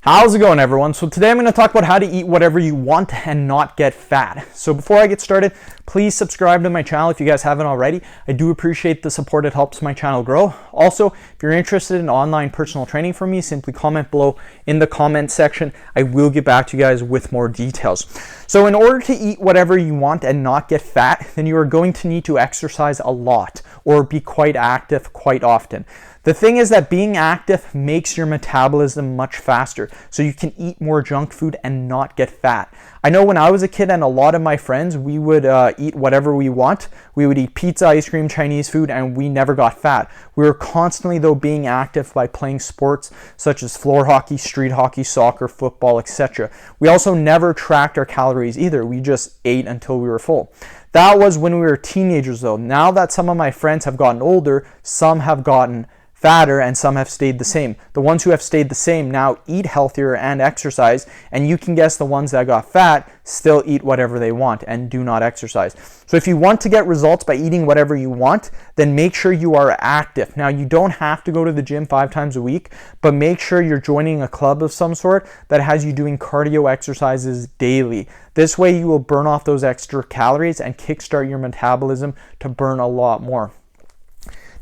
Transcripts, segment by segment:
How's it going, everyone? So today I'm going to talk about how to eat whatever you want and not get fat. So before I get started, please subscribe to my channel if you guys haven't already. I do appreciate the support. It helps my channel grow. Also, if you're interested in online personal training from me, simply comment below in the comment section. I will get back to you guys with more details. So in order to eat whatever you want and not get fat, then you are going to need to exercise a lot or be quite active quite often. The thing is that being active makes your metabolism much faster, so you can eat more junk food and not get fat. I know when I was a kid and a lot of my friends, we would eat whatever we want. We would eat pizza, ice cream, Chinese food, and we never got fat. We were constantly, though, being active by playing sports such as floor hockey, street hockey, soccer, football, etc. We also never tracked our calories either. We just ate until we were full. That was when we were teenagers, though. Now that some of my friends have gotten older, some have gotten fatter and some have stayed the same. The ones who have stayed the same now eat healthier and exercise, and you can guess the ones that got fat still eat whatever they want and do not exercise. So if you want to get results by eating whatever you want, then make sure you are active. Now, you don't have to go to the gym 5 times a week, but make sure you're joining a club of some sort that has you doing cardio exercises daily. This way you will burn off those extra calories and kickstart your metabolism to burn a lot more.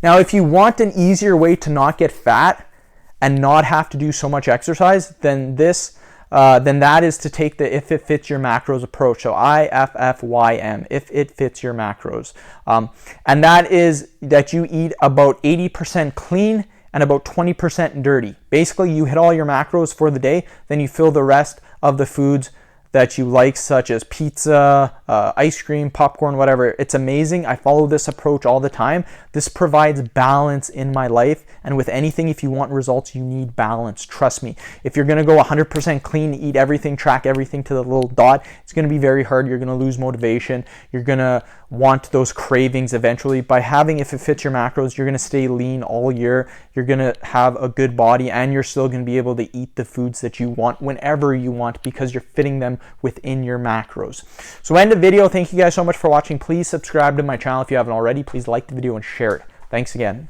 Now, if you want an easier way to not get fat and not have to do so much exercise, then that is to take the if it fits your macros approach. So IFFYM, if it fits your macros. And that is that you eat about 80% clean and about 20% dirty. Basically, you hit all your macros for the day, then you fill the rest of the foods that you like, such as pizza, ice cream, popcorn, whatever. It's amazing. I follow this approach all the time. This provides balance in my life, and with anything, if you want results, you need balance. Trust me. If you're gonna go 100% clean, eat everything, track everything to the little dot, it's gonna be very hard. You're gonna lose motivation. You're gonna want those cravings eventually. By having if it fits your macros, you're gonna stay lean all year. You're gonna have a good body, and you're still gonna be able to eat the foods that you want whenever you want because you're fitting them within your macros. So end the video. Thank you guys so much for watching. Please subscribe to my channel if you haven't already. Please like the video and share it. Thanks again.